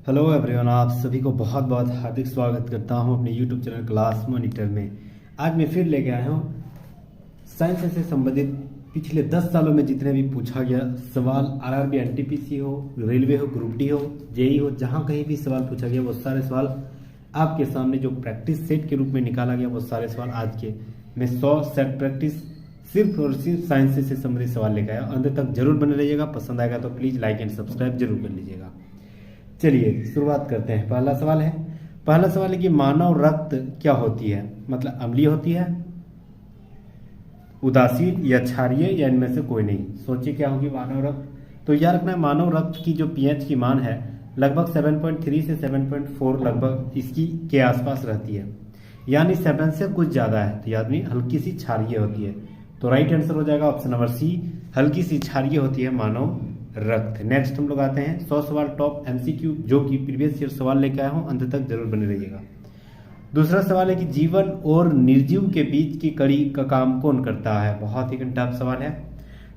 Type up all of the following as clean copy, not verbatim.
Hello everyone, आप सभी को बहुत बहुत हार्दिक स्वागत करता हूं अपने यूट्यूब चैनल क्लास मॉनिटर में। आज मैं फिर लेके आया हूं साइंस से संबंधित पिछले 10 सालों में जितने भी पूछा गया सवाल, आरआरबी एनटीपीसी हो, रेलवे हो, ग्रुप डी हो, जेई हो, जहां कहीं भी सवाल पूछा गया वो सारे सवाल आपके सामने जो प्रैक्टिस सेट के रूप में निकाला गया वो सारे सवाल आज के मैं 100 सेट प्रैक्टिस सिर्फ और सिर्फ साइंस से संबंधित सवाल लेकर आया। अंत तक जरूर बने रहिएगा। पसंद आएगा तो प्लीज लाइक एंड सब्सक्राइब जरूर कर लीजिएगा। चलिए शुरुआत करते हैं। पहला सवाल है कि मानव रक्त क्या होती है, मतलब अम्लीय होती है, उदासीन या क्षारीय या इनमें से कोई नहीं। सोचिए क्या होगी मानव रक्त। तो याद रखना है मानव रक्त की जो पीएच की मान है लगभग 7.3 से 7.4 लगभग इसकी के आसपास रहती है, यानी 7 से कुछ ज्यादा है तो याद नहीं हल्की सी क्षारीय होती है। तो राइट आंसर हो जाएगा ऑप्शन नंबर सी, हल्की सी क्षारीय होती है मानव रक्त। नेक्स्ट हम लोग आते हैं 100 सवाल टॉप एमसीक्यू जो कि प्रीवियस ईयर सवाल लेके आया हूं, अंत तक जरूर बने रहिएगा। दूसरा सवाल है कि जीवन और निर्जीव के बीच की कड़ी का काम कौन करता है। बहुत ही टफ सवाल है।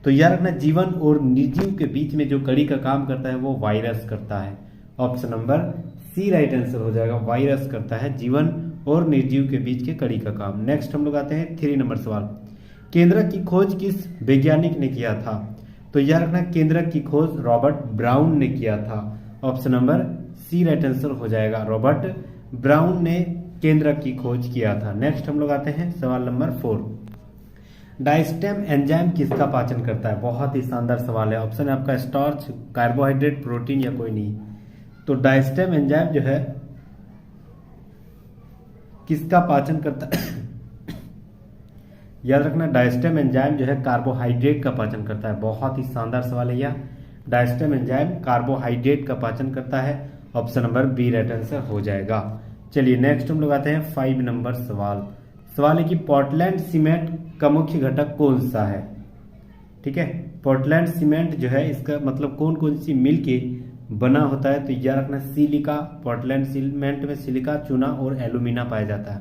तो याद रखना जीवन और निर्जीव के बीच में जो कड़ी का काम करता है वो वायरस करता है। Option number C right answer हो जाएगा, वायरस करता है जीवन और निर्जीव के बीच के कड़ी का काम। नेक्स्ट हम लोग आते हैं 3 नंबर सवाल, केंद्रक की खोज किस वैज्ञानिक ने किया था। तो याद रखना केंद्रक की खोज रॉबर्ट ब्राउन ने किया था। Option number C right answer हो जाएगा, रॉबर्ट ब्राउन ने केंद्रक की खोज किया था। नेक्स्ट हम लोग आते हैं सवाल नंबर 4, डाइस्टेम एंजाइम किसका पाचन करता है। बहुत ही शानदार सवाल है। ऑप्शन है आपका स्टार्च, कार्बोहाइड्रेट, प्रोटीन या कोई नहीं। तो डाइस्टेम एंजाइम जो है किसका पाचन करता है याद रखना डाइस्टेम एंजाइम जो है कार्बोहाइड्रेट का पाचन करता है। बहुत ही शानदार सवाल है यह, डाइस्टेम एंजाइम कार्बोहाइड्रेट का पाचन करता है। Option number B right answer हो जाएगा। चलिए नेक्स्ट हम लोग आते हैं 5 नंबर सवाल है कि पोर्टलैंड सीमेंट का मुख्य घटक कौन सा है। ठीक है, पोर्टलैंड सीमेंट जो है इसका मतलब कौन कौन सी मिल के बना होता है। तो याद रखना सिलिका, पोर्टलैंड सीमेंट में सिलिका, चूना और एल्यूमिना पाया जाता है।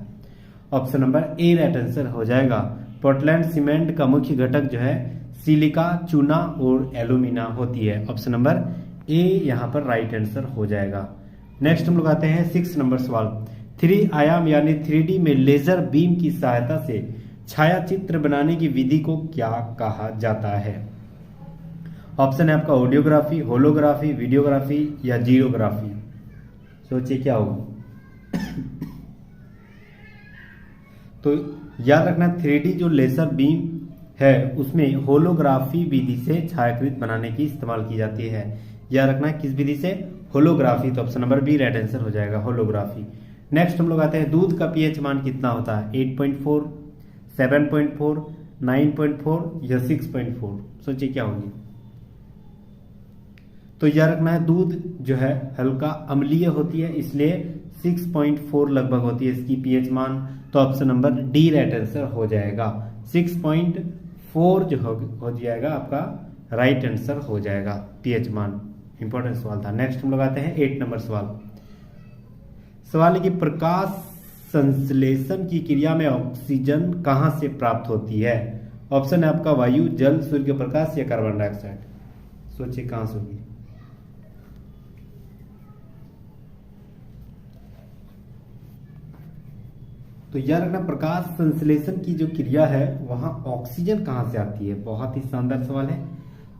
Option number A right answer हो जाएगा। पोर्टलैंड सीमेंट का मुख्य घटक जो है सिलिका, चूना और एल्यूमिना होती है। ऑप्शन नंबर ए यहाँ पर राइट आंसर हो जाएगा। नेक्स्ट हम लोग आते हैं 6 नंबर सवाल, 3 आयाम यानी 3D में लेजर बीम की सहायता से छायाचित्र बनाने की विधि को क्या कहा जाता है। ऑप्शन है आपका ऑडियोग्राफी, होलोग्राफी, वीडियोग्राफी या जीरोग्राफी। सोचिए क्या होगा तो याद रखना 3D जो लेजर बीम है उसमें होलोग्राफी विधि से छायाकृत बनाने की इस्तेमाल की जाती है। याद रखना किस विधि से, होलोग्राफी। तो option number B right answer हो जाएगा, होलोग्राफी। नेक्स्ट हम लोग आते हैं दूध का पीएच मान कितना होता है, 8.4, 7.4, 9.4 या 6.4। सोचिए क्या होगी। तो याद रखना है दूध जो है हल्का अम्लीय होती है, इसलिए 6.4 लगभग होती है इसकी पीएच मान। तो option number D right answer हो जाएगा, 6.4 जो हो जाएगा आपका राइट आंसर हो जाएगा पीएच मान। इंपॉर्टेंट सवाल था। नेक्स्ट हम लोग आते हैं 8 नंबर सवाल है कि प्रकाश संश्लेषण की क्रिया में ऑक्सीजन कहां से प्राप्त होती है। ऑप्शन है आपका वायु, जल, सूर्य प्रकाश या कार्बन डाइऑक्साइड। सोचिए कहां से होगी। तो याद रखना प्रकाश संश्लेषण की जो क्रिया है वहां ऑक्सीजन कहां से आती है। बहुत ही शानदार सवाल है।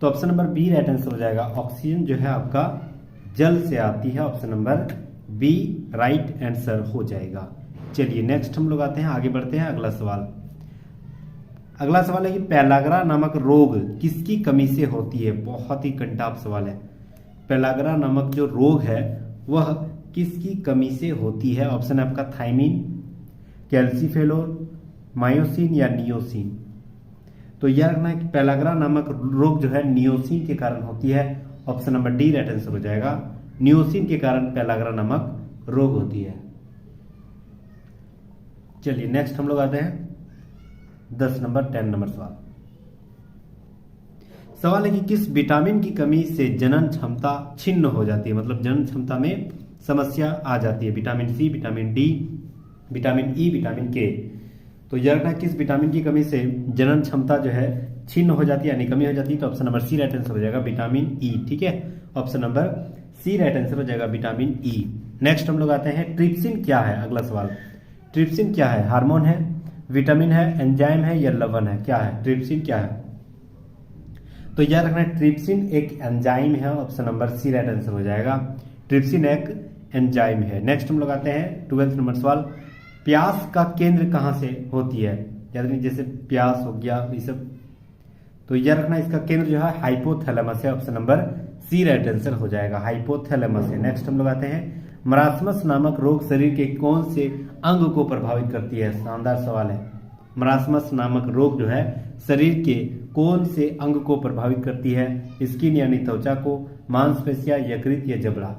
तो option number B right answer हो जाएगा, ऑक्सीजन जो है आपका जल से आती है। Option number B right answer हो जाएगा। चलिए नेक्स्ट हम लोग आते हैं, आगे बढ़ते हैं। अगला सवाल है कि पेलाग्रा नामक रोग किसकी कमी से होती है। बहुत ही कंटाप सवाल है। पेलाग्रा नामक जो रोग है वह किसकी कमी से होती है। ऑप्शन है आपका थायमिन, कैल्सीफेलोर, मायोसिन या नियोसिन। तो यह रखना है कि पेलाग्रा नामक रोग जो है नियोसिन के कारण होती है। Option number D right answer हो जाएगा, नियोसिन के कारण पेलाग्रा नामक रोग होती है। चलिए नेक्स्ट हम लोग आते हैं 10 नंबर सवाल है कि किस विटामिन की कमी से जनन क्षमता छिन्न हो जाती है, मतलब जनन क्षमता में समस्या आ जाती है। Vitamin C, vitamin D, vitamin E, vitamin K. तो यह रखना किस विटामिन की कमी से जनन क्षमता जो है छिन्न हो जाती है यानी कमी हो जाती है। तो option number C right answer हो जाएगा, विटामिन ई। ठीक है, option number C right answer हो जाएगा विटामिन ई। नेक्स्ट हम लोग आते हैं ट्रिप्सिन क्या है, अगला सवाल। ट्रिप्सिन क्या है, हार्मोन है, विटामिन है, एंजाइम है या लवण है, क्या है ट्रिप्सिन क्या है? तो याद रखना है ट्रिप्सिन एक एंजाइम है, option number C right answer हो जाएगा। ट्रिप्सिन एक एंजाइम है। नेक्स्ट हम लोग आते हैं 12th नंबर सवाल। प्यास का केंद्र कहां से होती है? याद रखिए जैसे प्यास हो गया ये सब, तो याद रखना इसका केंद्र जो है हाइपोथैलेमस है, option number C right answer हो जाएगा, हाइपोथैलेमस है। नेक्स्ट हम लोग आते हैं मरासमस नामक रोग शरीर के कौन से अंग को प्रभावित करती है? शानदार सवाल है। मरासमस नामक रोग जो है शरीर के कौन से अंग को प्रभावित करती है? स्किन यानी त्वचा को, मांसपेशियां, यकृत या जबड़ा?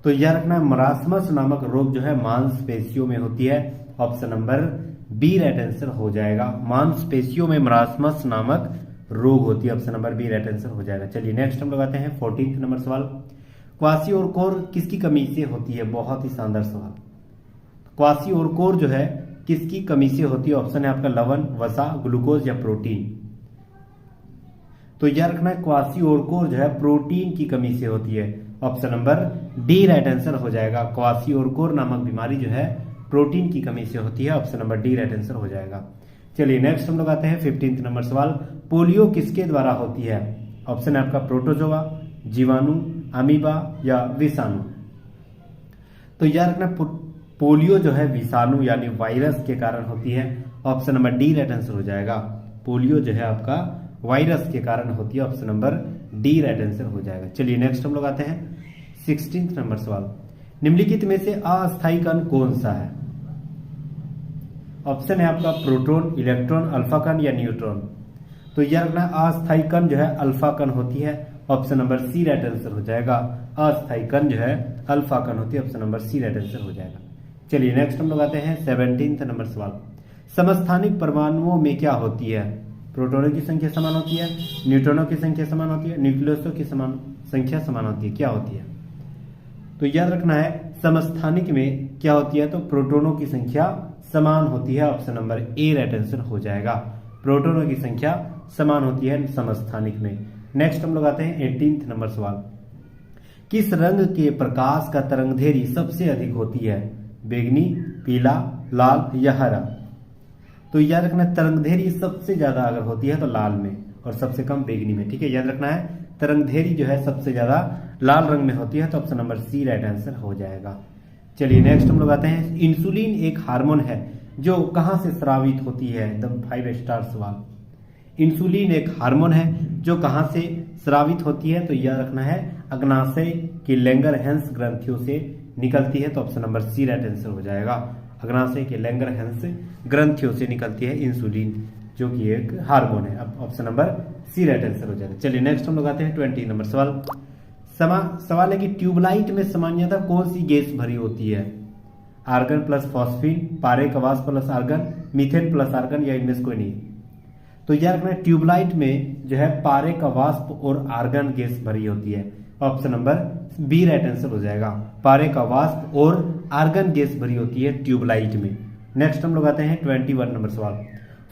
तो याद रखना मरासमस नामक रोग जो है मांसपेशियों में होती है, option number B right answer हो जाएगा। मांसपेशियों में मरासमस नामक रोग होती है, option number B right answer हो जाएगा। चलिए नेक्स्ट हम लोग आते हैं 14th नंबर सवाल। क्वासी और कोर किसकी कमी से होती है? बहुत ही शानदार सवाल। क्वासी और कोर जो है किसकी कमी से होती है? ऑप्शन है आपका लवण, वसा, ग्लूकोज या प्रोटीन। तो याद रखना है क्वासी और कोर जो है प्रोटीन की कमी से होती है, option number D right answer हो जाएगा। क्वासी और कोर नामक बीमारी जो है प्रोटीन की कमी से होती है, option number D right answer हो जाएगा। चलिए नेक्स्ट हम लोग आते हैं 15th नंबर सवाल। पोलियो किसके द्वारा होती है? ऑप्शन है आपका प्रोटोजोआ, जीवाणु, अमीबा या विषाणु। तो याद रखना पोलियो जो है विषाणु यानी वायरस के कारण होती है, option number D right answer हो जाएगा। पोलियो जो है आपका वायरस के कारण होती है, option number D right answer हो जाएगा। चलिए नेक्स्ट हम लोग आते हैं 16th नंबर सवाल। निम्नलिखित में से अस्थायी कण कौन सा है? ऑप्शन है आपका प्रोटॉन, इलेक्ट्रॉन, अल्फा कण या न्यूट्रॉन। तो याद रखना अस्थायी कण जो है अल्फा कण होती है, option number C right answer हो जाएगा। अस्थायी कण जो है अल्फा कण होती है, option number C right answer हो जाएगा। चलिए नेक्स्ट हम लोग आते हैं 17th नंबर सवाल। समस्थानिक परमाणुओं में क्या होती है? प्रोटॉनों की संख्या समान होती है, न्यूट्रॉनों की संख्या समान होती है, न्यूक्लियसों की संख्या समान होती है, क्या होती है? तो याद रखना है समस्थानिक में क्या होती है? तो प्रोटॉनों की संख्या समान होती है, option number A right answer हो जाएगा। प्रोटॉनों की संख्या समान होती है समस्थानिक में। नेक्स्ट हम लोग आते हैं 18th नंबर सवाल। किस रंग के प्रकाश का तरंगधैर्य सबसे अधिक होती है? बैंगनी, पीला, लाल या हरा? तो याद रखना तरंगधैर्य सबसे ज्यादा अगर होती है तो लाल में और सबसे कम बैंगनी में, ठीक है। याद रखना है तरंगधैर्य जो है सबसे ज्यादा लाल रंग में होती है, तो option number C right answer हो जाएगा। चलिए नेक्स्ट हम लोग आते हैं इंसुलिन एक हार्मोन है जो कहां से स्रावित होती है? एकदम 5 स्टार सवाल। इंसुलिन एक हार्मोन है जो कहां से स्रावित होती है? तो याद रखना है अग्नाशय की लैंगरहैंस ग्रंथियों से निकलती है, तो option number C right answer हो जाएगा। अग्नाशय के लैंगरहैंस ग्रंथियों से निकलती है इंसुलिन जो कि एक हार्मोन है, अब option number C right answer हो जाएगा। चलिए नेक्स्ट हम लोग आते हैं 20 नंबर सवाल। सवाल है कि ट्यूबलाइट में सामान्यतः कौन सी गैस भरी होती है? आर्गन प्लस फॉस्फीन, पारे का वाष्प plus argon, methane plus argon या इनमें से कोई नहीं? तो याद रखना ट्यूबलाइट में जो है पारे का वाष्प और आर्गन गैस भरी होती है, option number B right answer हो जाएगा। पारे का वाष्प और आर्गन गैस भरी होती है ट्यूबलाइट में। नेक्स्ट हम लोग आते हैं 21 नंबर सवाल।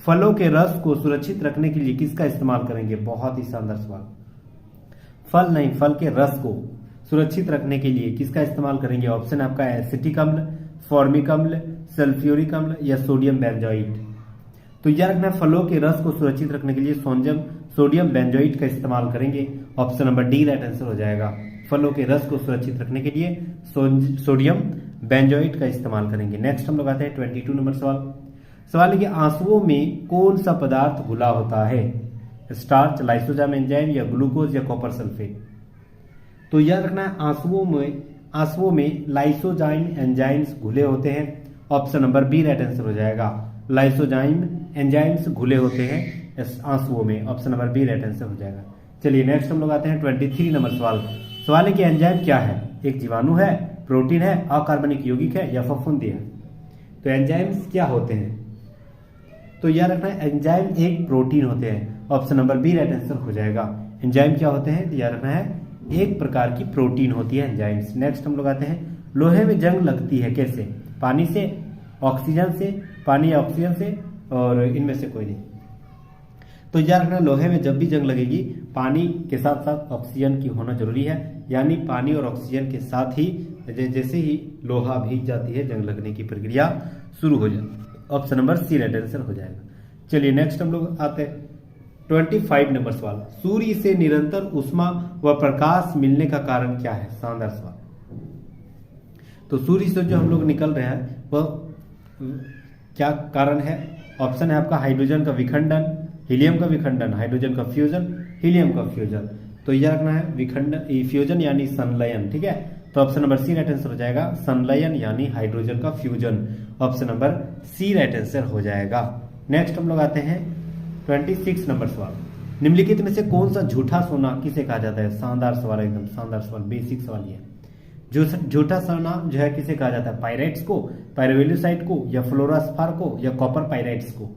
फलों के रस को सुरक्षित रखने के लिए किसका इस्तेमाल करेंगे? बहुत ही शानदार सवाल। फल नहीं, फल के रस को सुरक्षित रखने के लिए किसका इस्तेमाल करेंगे? ऑप्शन आपका एसिटिक अम्ल, फॉर्मिक अम्ल, सल्फ्यूरिक अम्ल या सोडियम बेंजोइट। तो याद रखना फलों के रस को सुरक्षित रखने के लिए सोडियम बेंजोइट का इस्तेमाल करेंगे, option number D right answer हो जाएगा। फलों के रस को सुरक्षित रखने के लिए सोडियम बेंजोइट का इस्तेमाल करेंगे। नेक्स्ट हम लोग आते हैं 22 नंबर सवाल है कि आंसुओं में कौन सा पदार्थ घुला होता है? स्टार्च, लाइसोजाइम एंजाइम या ग्लूकोज या कॉपर सल्फेट? तो याद रखना है आंसुओं में लाइसोजाइम एंजाइम्स घुले होते हैं, option number B right answer हो जाएगा। लाइसोजाइम एंजाइम्स घुले होते हैं आंसुओं में, option number B right answer हो जाएगा। चलिए नेक्स्ट हम लोग आते हैं 23 नंबर सवाल है कि एंजाइम क्या है? एक जीवाणु है, प्रोटीन है, अकार्बनिक यौगिक है या फफूंदी है? तो एंजाइम्स क्या होते हैं? तो याद रखना है एंजाइम एक प्रोटीन होते हैं, option number B right answer हो जाएगा। एंजाइम क्या होते हैं? तो याद रखना है एक प्रकार की प्रोटीन होती है एंजाइम्स। नेक्स्ट हम लोग आते हैं लोहे में जंग लगती है कैसे? पानी से, ऑक्सीजन से, पानी या ऑक्सीजन से और इनमें से कोई नहीं। तो याद रखना लोहे में जब भी जंग लगेगी पानी के साथ साथ ऑक्सीजन की होना जरूरी है, यानी पानी और ऑक्सीजन के साथ ही जैसे ही लोहा भीग जाती है जंग लगने की प्रक्रिया शुरू हो जाती है। Option number C right answer हो जाएगा। चलिए नेक्स्ट हम लोग आते हैं 25 नंबर सवाल। सूर्य से निरंतर ऊष्मा व प्रकाश मिलने का कारण क्या है? शानदार सवाल। तो सूर्य से जो हम लोग निकल रहे हैं वह क्या कारण है? ऑप्शन है आपका हाइड्रोजन का विखंडन, हीलियम का विखंडन, हाइड्रोजन का फ्यूजन, हीलियम का फ्यूजन। तो यह रखना है विखंडन, फ्यूजन यानी संलयन। ठीक है, तो option number C right answer हो जाएगा, संलयन यानी हाइड्रोजन का fusion. Option number C right answer हो जाएगा। नेक्स्ट हम लोग आते हैं 26 नंबर सवाल। निम्नलिखित में से कौन सा झूठा सोना किसे कहा जाता है? शानदार सवाल, एकदम शानदार सवाल, बेसिक सवाल ये। जो झूठा सोना जो है किसे कहा जाता है? पायराइट्स को, पायरोवेल्यूसाइट को, या फ्लोरास्फार को, या कॉपर पायराइट्स को।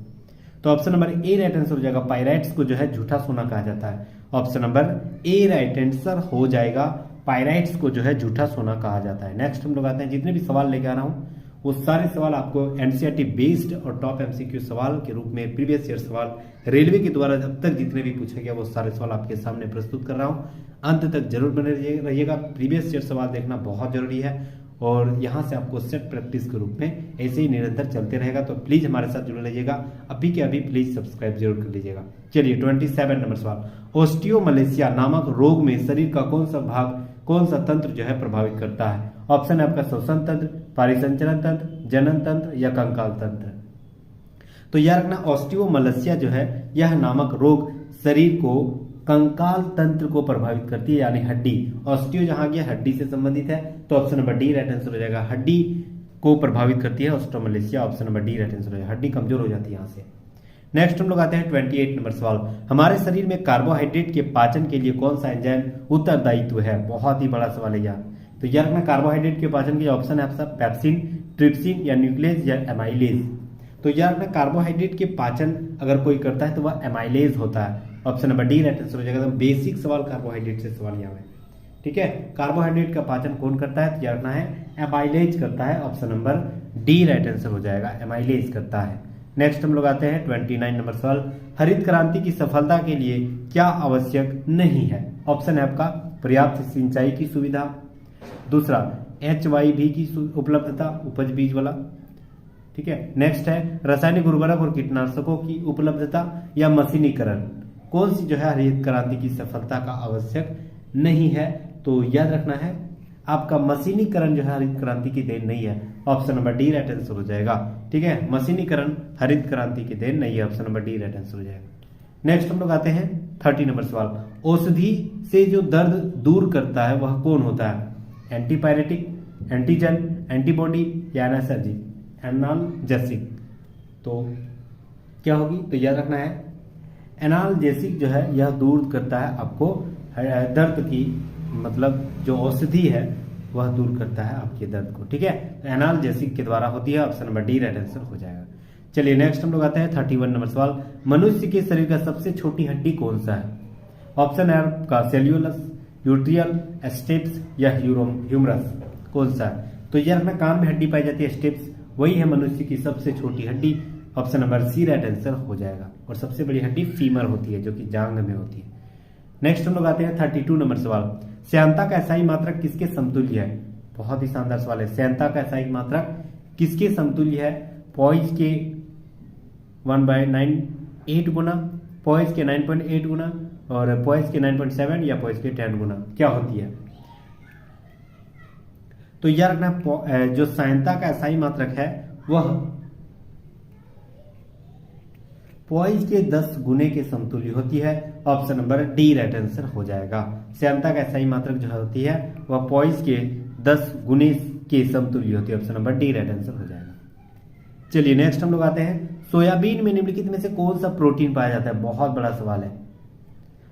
तो option number A right answer हो जाएगा, पायराइट्स को जो है झूठा सोना कहा जाता है। Option number A right answer हो जाएगा, पायराइट्स को जो है झूठा सोना कहा जाता है। नेक्स्ट हम लोग आते हैं, जितने भी सवाल लेके आ रहा हूं वो सारे सवाल आपको एनसीईआरटी बेस्ड और टॉप एमसीक्यू सवाल के रूप में प्रीवियस ईयर सवाल रेलवे के द्वारा अब तक जितने भी पूछे गए वो सारे सवाल आपके सामने प्रस्तुत कर रहा हूं। अंत तक जरूर बने रहिएगा, प्रीवियस ईयर सवाल देखना बहुत जरूरी है और यहाँ से आपको सेट प्रैक्टिस के रूप में ऐसे ही निरंतर चलते रहेगा। तो प्लीज हमारे साथ जुड़े रहिएगा, अभी के अभी प्लीज सब्सक्राइब जरूर कर लीजिएगा। चलिए 27 नंबर सवाल। ओस्टियोमलेशिया नामक रोग में शरीर का कौन सा भाग, कौन सा तंत्र जो है प्रभावित करता है? ऑप्शन है आपका श्वसन तंत्र, पारिसंचरण तंत्र, जनन तंत्र, या कंकाल तंत्र। तो याद रखना ऑस्टियोमलेशिया जो है यह नामक रोग शरीर को कंकाल तंत्र को प्रभावित करती है, यानी हड्डी। ऑस्टियो जहां गया हड्डी से संबंधित है, तो option number D right answer हो जाएगा, हड्डी को प्रभावित करती है osteomalacia. Option number D right answer हो जाएगा, हड्डी कमजोर हो जाती है यहाँ से। नेक्स्ट हम लोग आते हैं 28 नंबर सवाल। हमारे शरीर में कार्बोहाइड्रेट के पाचन के लिए कौन सा एंजाइम उत्तरदायित्व है? बहुत ही बड़ा सवाल है यार। तो यार रखना कार्बोहाइड्रेट के पाचन के ऑप्शन है आपका पेप्सिन, ट्रिप्सिन, या न्यूक्लियस, या एमाइलेज। तो यार रखना कार्बोहाइड्रेट के पाचन अगर कोई करता है तो वह एमाइलेज होता है। Option number D right answer हो जाएगा। बेसिक सवाल कार्बोहाइड्रेट से सवाल यहाँ है। ठीक है, कार्बोहाइड्रेट का पाचन कौन करता है? तो याद रखना है एमाइलेज करता है। Option number D right answer हो जाएगा, एमाइलेज करता है। नेक्स्ट हम लोग आते हैं 29 नंबर सवाल। हरित क्रांति की सफलता के लिए क्या आवश्यक नहीं है? ऑप्शन है आपका पर्याप्त सिंचाई की सुविधा, दूसरा HYV की उपलब्धता, उपज बीज वाला। ठीक है, नेक्स्ट है रासायनिक उर्वरक और कीटनाशकों की उपलब्धता, या मशीनीकरण। कौन सी जो है हरित क्रांति की सफलता का आवश्यक नहीं है? तो याद रखना है आपका मशीनीकरण जो है हरित क्रांति की देन नहीं है। Option number D right answer हो जाएगा। ठीक है, मशीनीकरण हरित क्रांति की देन नहीं है। Option number D right answer हो जाएगा। नेक्स्ट हम लोग आते हैं 30 नंबर सवाल। औषधि से जो दर्द दूर करता है वह कौन होता है? एंटीपायरेटिक, एंटीजन, एंटीबॉडी, या एनाल्जेसिक, एनाल्जेसिक। तो क्या होगी? तो याद रखना है एनाल्जेसिक जो है यह दूर करता है आपको दर्द की, मतलब जो औषधि है वह दूर करता है आपके दर्द को। ठीक है, तो एनाल्जेसिक के द्वारा होती है। Option number D right answer हो जाएगा। चलिए नेक्स्ट हम लोग आते हैं 31 नंबर सवाल। मनुष्य के शरीर का सबसे छोटी हड्डी कौन सा है? ऑप्शन है आपका सेल्यूलस, यूट्रियल, स्टेप्स, या ह्यूमरस। कौन सा है? तो यह अपना कान में हड्डी पाई जाती है, स्टेप्स, वही है मनुष्य की सबसे छोटी हड्डी। Option number C right answer हो जाएगा। और सबसे बड़ी हड्डी फीमर होती है जो कि जांघ में होती है। नेक्स्ट हम लोग आते हैं 32 नंबर सवाल। श्यानता का एसआई मात्रक किसके समतुल्य है? बहुत ही शानदार सवाल है। श्यानता का एसआई मात्रक किसके समतुल्य है? पॉइज के 1/9.8 गुना, पॉइज के 9.8 गुना, और पॉइज के 9.7, या पॉइज के 10 गुना क्या होती है? तो याद रखना जो श्यानता का एसआई मात्रक है वह पॉइज के 10 गुने के समतुल्य होती है। Option number D right answer हो जाएगा। श्यानता का एसआई मात्रक जो होती है वह पॉइज के 10 गुने के समतुल्य होती है। Option number D right answer हो जाएगा। चलिए नेक्स्ट हम लोग आते हैं सोयाबीन में निम्नलिखित में से कौन सा प्रोटीन पाया जाता है? बहुत बड़ा सवाल है।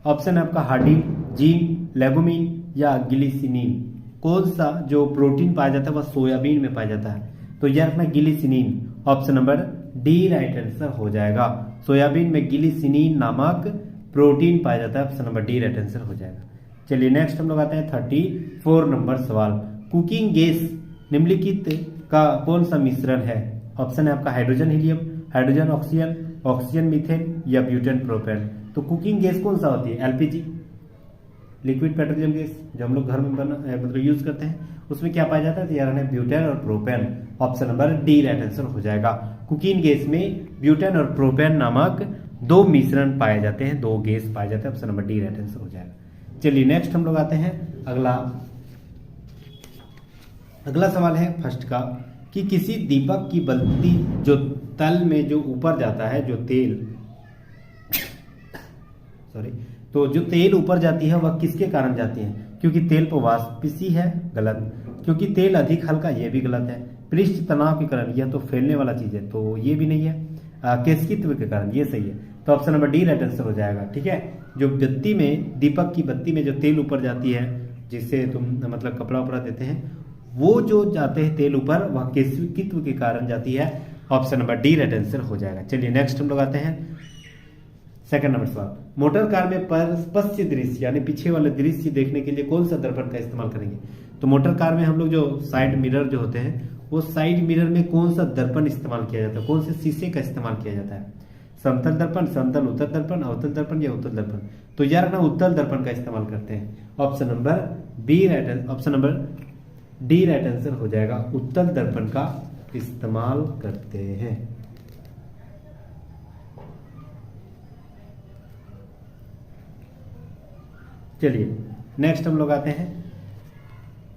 ऑप्शन है आपका हार्डिन, जीन, लेगुमिन, या ग्लिसिनिन। कौन सा जो प्रोटीन पाया जाता है वह सोयाबीन में पाया जाता है? तो यह रखना glycinin. Option number D right answer हो जाएगा। सोयाबीन में ग्लिसिनिन नामक प्रोटीन पाया जाता है। Option number D right answer हो जाएगा। चलिए नेक्स्ट हम लोग आते हैं 34 नंबर सवाल। कुकिंग गैस निम्नलिखित का कौन सा मिश्रण है? ऑप्शन है आपका hydrogen helium, hydrogen oxygen, oxygen, methane या ब्यूटेन, प्रोपेन। तो कुकिंग गैस कौन सा होती है? एलपीजी, लिक्विड पेट्रोलियम गैस, जो हम लोग घर में मतलब यूज करते हैं, उसमें क्या पाया जाता है? तो यार है ब्यूटेन और propane. Option number D right answer हो जाएगा। कुकिंग गैस में ब्यूटेन और प्रोपेन नामक दो मिश्रण पाए जाते हैं, दो गैस पाए जाते हैं। Option number D right answer हो जाएगा। चलिए नेक्स्ट हम लोग आते हैं अगला सवाल है फर्स्ट का कि किसी दीपक की बत्ती जो तल में जो ऊपर जाता है, जो तेल तो जो तेल ऊपर जाती है वह किसके कारण जाती है? क्योंकि तेल पर वाष्पीसी है, गलत। क्योंकि तेल अधिक हल्का, यह भी गलत है। पृष्ठ तनाव के कारण, यह तो फैलने वाला चीज है, तो ये भी नहीं है। केशित्व के कारण, ये सही है। तो option number D right answer हो जाएगा। ठीक है, जो बत्ती में, दीपक की बत्ती में जो तेल ऊपर जाती है, जिससे तुम मतलब कपड़ा उपड़ा देते हैं, वो जो जाते हैं तेल ऊपर, वह केशित्व के कारण जाती है। Option number D right answer हो जाएगा। चलिए नेक्स्ट हम लोग आते हैं सेकंड नंबर सवाल। मोटर कार में पश्च दृश्य यानी पीछे वाले दृश्य देखने के लिए कौन सा दर्पण का इस्तेमाल करेंगे? तो मोटर कार में हम लोग जो साइड मिरर जो होते हैं, वो साइड मिरर में कौन सा दर्पण इस्तेमाल किया जाता है? कौन से शीशे का इस्तेमाल किया जाता है? समतल दर्पण, समतल उत्तल दर्पण, अवतल दर्पण या उत्तल दर्पण? तो यार ना उत्तल दर्पण का इस्तेमाल करते हैं। Option number D right answer हो जाएगा। उत्तल दर्पण का इस्तेमाल करते हैं। चलिए नेक्स्ट हम लोग आते हैं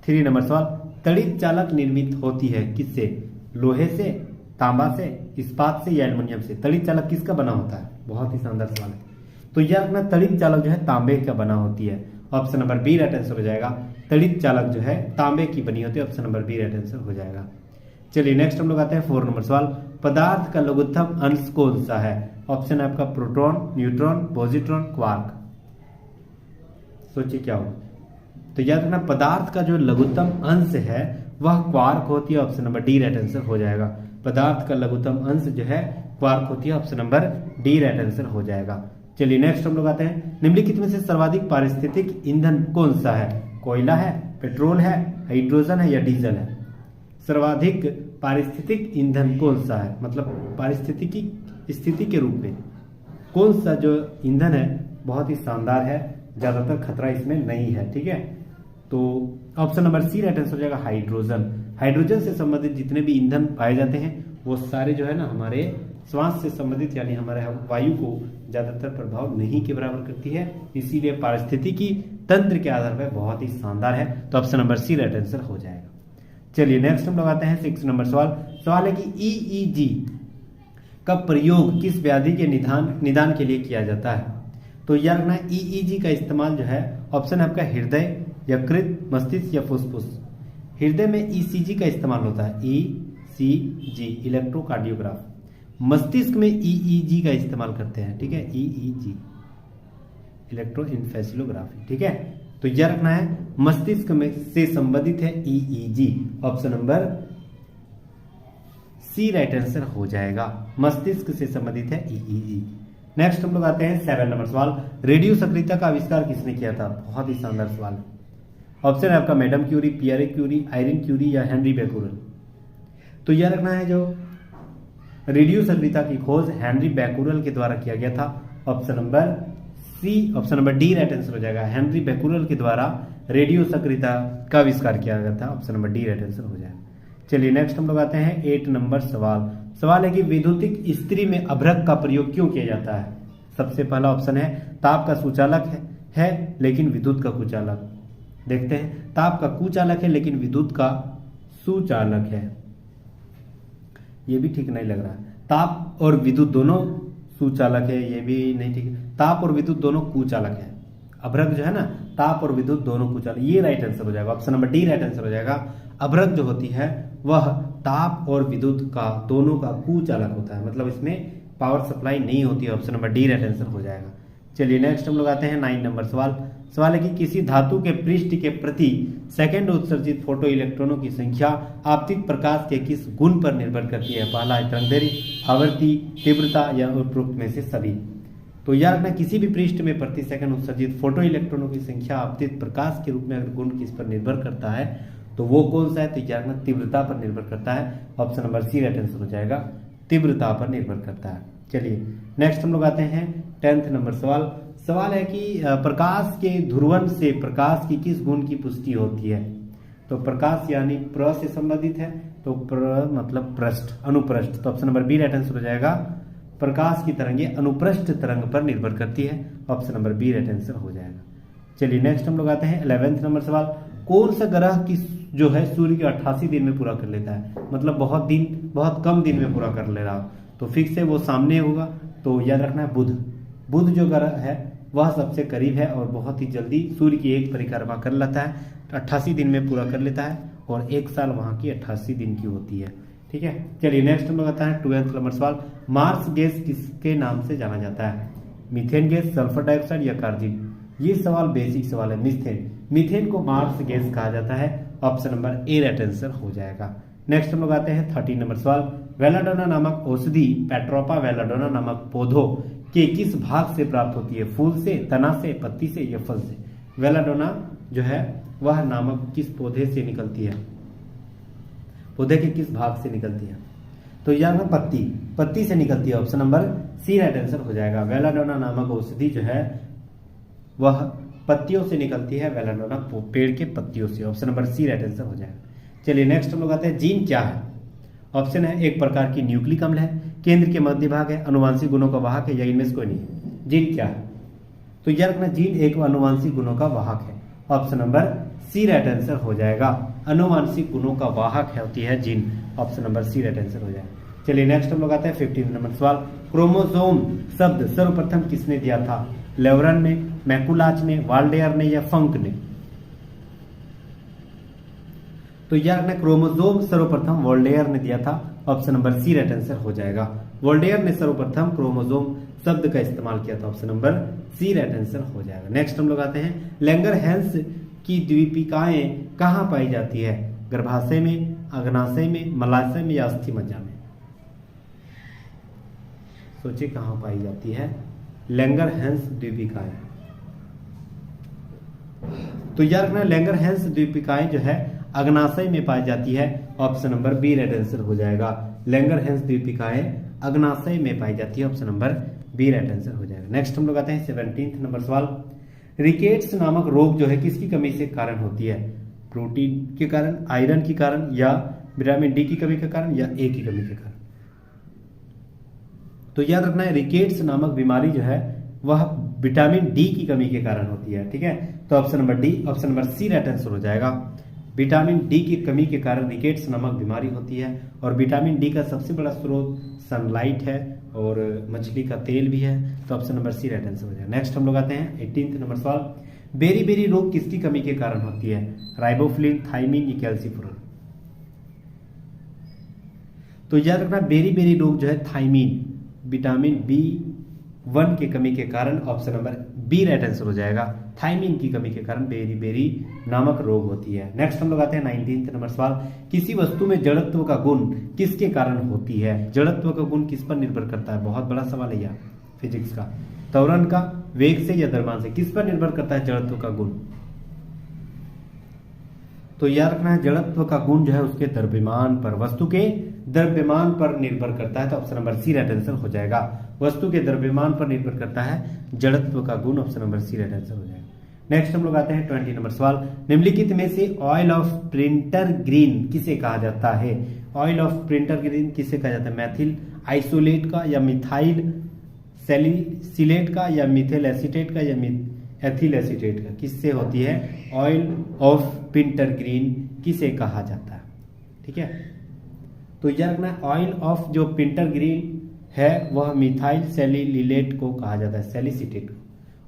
3 नंबर सवाल। तड़ित चालक निर्मित होती है किससे? लोहे से, तांबा से, इस्पात से या एल्युमिनियम से? तड़ित चालक किसका बना होता है? बहुत ही शानदार सवाल है। तो यह अपना तड़ित चालक जो है तांबे का बना होती है। Option number B right answer हो जाएगा। तड़ित चालक जो है तांबे की बनी होती है। Option number B right answer हो जाएगा। चलिए नेक्स्ट हम लोग आते हैं 4 नंबर सवाल। पदार्थ का लघुत्तम अंश कौन सा है? ऑप्शन है आपका प्रोटॉन, न्यूट्रॉन, पॉजिट्रॉन, क्वार्क। सोचिए क्या हो। तो याद रखना पदार्थ का जो लघुत्तम अंश है वह क्वार्क होती है। Option number D right answer हो जाएगा। पदार्थ का लघुत्तम अंश जो है क्वार्क होती है। Option number D right answer हो जाएगा। चलिए नेक्स्ट हम लोग आते हैं निम्नलिखित में से सर्वाधिक पारिस्थितिक ईंधन कौन सा है? कोयला है, पेट्रोल है, हाइड्रोजन है या डीजल है? सर्वाधिक पारिस्थितिक ईंधन कौन सा है? मतलब पारिस्थितिकी स्थिति के रूप में कौन सा जो ईंधन है बहुत ही शानदार है, ज्यादातर खतरा इसमें नहीं है। ठीक है, तो option number C right answer हो जाएगा हाइड्रोजन। हाइड्रोजन से संबंधित जितने भी ईंधन पाए जाते हैं वो सारे जो है ना हमारे श्वास से संबंधित यानी हमारे वायु को ज्यादातर प्रभाव नहीं के बराबर करती है, इसीलिए पारिस्थितिकी तंत्र के आधार पर बहुत ही शानदार है। तो option number C right answer हो जाएगा। चलिए नेक्स्ट हम लोग आते हैं 6 नंबर सवाल है कि ईईजी का प्रयोग किस व्याधि के निदान के लिए किया जाता है? तो याद रखना ईईजी का इस्तेमाल जो है ऑप्शन है आपका हृदय, यकृत, मस्तिष्क या फुसफुस। हृदय में ईसीजी का इस्तेमाल होता है, ईसीजी इलेक्ट्रोकार्डियोग्राफ। मस्तिष्क में ईईजी का इस्तेमाल करते हैं। ठीक है, ईईजी इलेक्ट्रोइंफेसिलोग्राफी। ठीक है, तो यह रखना है मस्तिष्क में से संबंधित है EEG. Option number C right answer हो जाएगा। मस्तिष्क से संबंधित है ईईजी। नेक्स्ट हम लोग आते हैं 7 नंबर सवाल। रेडियो सक्रियता का आविष्कार किसने किया था? बहुत ही शानदार सवाल है। ऑप्शन है आपका madam Curie, Pierre Curie, Irene Curie या हेनरी बैकुरल। तो यह रखना है जो रेडियो सक्रियता की खोज हेनरी बैकुरल के द्वारा किया गया था। Option number C, option number D right answer हो जाएगा। हेनरी बैकुरल के द्वारा रेडियो सक्रियता का आविष्कार किया गया था। Option number D right answer हो जाएगा। चलिए नेक्स्ट हम लोग आते हैं 8 नंबर सवाल है कि विद्युतिक इस्त्री में अभ्रक का प्रयोग क्यों किया जाता है? सबसे पहला ऑप्शन है ताप का सुचालक है लेकिन विद्युत का कुचालक। देखते हैं, ताप का कुचालक है लेकिन विद्युत का सुचालक है, ये भी ठीक नहीं लग रहा है। ताप और विद्युत दोनों सुचालक है, ये भी नहीं ठीक है। ताप और विद्युत दोनों कुचालक है। अभ्रक जो है ना, ताप और विद्युत दोनों कुचालक, ये राइट आंसर हो जाएगा। Option number D right answer हो जाएगा। अभ्रक जो होती है वह ताप और विद्युत का दोनों का कुचालक होता है, मतलब इसमें पावर सप्लाई नहीं होती है। Option number D right answer हो जाएगा। चलिए नेक्स्ट हम लोग आते हैं 9 नंबर सवाल है कि किसी धातु के पृष्ठ के प्रति सेकंड उत्सर्जित फोटो इलेक्ट्रॉनों की संख्या आपतित प्रकाश के किस गुण पर निर्भर करती है? पहला है तरंगदैर्घ्य, आवृत्ति, तीव्रता या उपरोक्त में से सभी। तो याद रखना किसी भी पृष्ठ में प्रति सेकंड उत्सर्जित फोटो इलेक्ट्रॉनों की संख्या आपतित प्रकाश के रूप में अगर गुण किस पर निर्भर करता है तो वो कौन सा है? तो याद रखना तीव्रता पर निर्भर करता है। Option number C right answer हो जाएगा। तीव्रता पर निर्भर करता है। चलिए नेक्स्ट हम लोग आते हैं 10th नंबर सवाल है कि प्रकाश के ध्रुवन से प्रकाश की किस गुण की पुष्टि होती है। तो प्रकाश यानी प्र से संबंधित है, तो प्र मतलब पृष्ठ, अनुप्रस्थ। तो option number B right answer हो जाएगा। प्रकाश की तरंगे अनुप्रस्थ तरंग पर निर्भर करती है, option number B right answer हो जाएगा। चलिए नेक्स्ट हम लोग आते हैं 11th नंबर सवाल। कौन सा ग्रह की जो है सूर्य के 88 दिन में पूरा कर लेता है, मतलब बहुत कम दिन में पूरा कर ले रहा हो, तो फिक्स से वो सामने होगा। तो याद रखना है बुध जो ग्रह है वह सबसे करीब है और बहुत ही जल्दी सूर्य की एक परिक्रमा कर लेता है, 88 दिन में पूरा कर लेता है और एक साल वहां की 88 दिन की होती है। ठीक है, चलिए नेक्स्ट हम लोग आता है 12th नंबर सवाल। मार्स गैस किसके नाम से जाना जाता है, मीथेन गैस, सल्फर डाइऑक्साइड या कार्बन। ये सवाल बेसिक सवाल है। मीथेन को मार्स गैस कहा जाता है, option number A right answer हो जाएगा। नेक्स्ट हम लोग आते हैं 13 नंबर सवाल। वेलाडोना नामक औषधि पेट्रोपा वेलाडोना नामक पौधों के किस भाग से प्राप्त होती है, फूल से, तना से, पत्ती से या फल से। वेलाडोना जो है वह नामक किस पौधे से निकलती है, पौधे के किस भाग से निकलती है। तो यहाँ पत्ती से निकलती है, option number C right answer हो जाएगा। वेलाडोना नामक औषधि जो है वह पत्तियों से निकलती है, वेलाडोना पेड़ के पत्तियों से, option number C right answer हो जाएगा। चलिए नेक्स्ट हम लोग आते हैं जीन क्या है। ऑप्शन है एक प्रकार की न्यूक्लिक अम्ल है, केंद्र के मध्य भाग है, अनुवांशिक गुणों का वाहक है या इनमें से कोई नहीं है। जीन क्या है, तो याद रखना जीन एक अनुवांशिक गुणों का वाहक है, option number C right answer हो जाएगा। अनुवांशिक गुणों का वाहक है होती है gene, option number C right answer हो जाएगा। चलिए नेक्स्ट हम लोग आते हैं 15 नंबर सवाल। क्रोमोसोम शब्द सर्वप्रथम किसने दिया था, लेवरन ने, मैकुलाच ने, वाल्डेयर ने या फंक ने। तो याद रखना क्रोमोसोम सर्वप्रथम वोल्डेयर ने दिया था, option number C right answer हो जाएगा। वोल्डेयर ने सर्वप्रथम क्रोमोसोम शब्द का इस्तेमाल किया था, option number C right answer हो जाएगा। नेक्स्ट हम लोग आते हैं लैंगरहैंस की द्वीपिकाएं कहां पाई जाती है, गर्भाशय में, अग्नाशय में, मलाशय में या अस्थि मज्जा में। सोचिए कहां पाई जाती है लैंगरहैंस द्वीपिकाएं। तो याद रखना लैंगरहैंस द्वीपिकाएं जो है अग्नाशय में पाई जाती है, option number B right answer हो जाएगा। लैंगरहैंस द्वीपिकाएं अग्नाशय में पाई जाती है, option number B right answer हो जाएगा। नेक्स्ट हम लोग आते हैं 17 नंबर सवाल। रिकेट्स नामक रोग जो है किसकी कमी से कारण होती है, प्रोटीन के कारण, आयरन के कारण या विटामिन डी की कमी के कारण या ए की कमी के कारण। तो याद रखना है रिकेट्स नामक बीमारी जो है वह विटामिन डी की कमी के कारण होती है। ठीक है, तो option number D, option number C right answer हो जाएगा। विटामिन डी की कमी के कारण रिकेट्स नामक बीमारी होती है और विटामिन डी का सबसे बड़ा स्रोत सनलाइट है और मछली का तेल भी है, तो option number C right answer हो जाएगा। नेक्स्ट हम लोग आते हैं 18 नंबर सवाल। बेरी रोग किसकी कमी के कारण होती है, राइबोफ्लिन, थाइमिन या कैल्सिफेरॉल। तो याद रखना बेरी रोग जो है थाइमिन, विटामिन B1 की कमी के कारण, option number B right answer हो जाएगा। थाइमिन की कमी के कारण बेरी नामक रोग होती है। नेक्स्ट हम लोग आते हैं 19 नंबर सवाल। किसी वस्तु में जड़त्व का गुण किसके कारण होती है, जड़त्व का गुण किस पर निर्भर करता है, बहुत बड़ा सवाल है यह फिजिक्स का। त्वरण का, वेग से या द्रव्यमान से, किस पर निर्भर करता है जड़त्व का गुण। तो याद रखना है जड़त्व का गुण जो है उसके द्रव्यमान पर, वस्तु के द्रव्यमान पर निर्भर करता है, तो option number C right answer हो जाएगा। वस्तु के द्रव्यमान पर निर्भर करता है जड़त्व का गुण, option number C right answer हो जाएगा। नेक्स्ट हम लोग आते हैं 20 नंबर सवाल। निम्नलिखित में से ऑयल ऑफ प्रिंटर ग्रीन किसे कहा जाता है, ऑयल ऑफ प्रिंटर ग्रीन किसे कहा जाता है, मैथिल आइसोलेट का या मिथाइल सैलिसिलेट का या मिथेल एसीटेट का या एथिल एसीटेट का, किससे होती है ऑयल ऑफ प्रिंटर ग्रीन किसे कहा जाता है। ठीक है, तो याद रखना ऑयल ऑफ जो प्रिंटर ग्रीन है वह मिथाइल सैलिसिलेट को कहा जाता है, सैलिसिलेट को,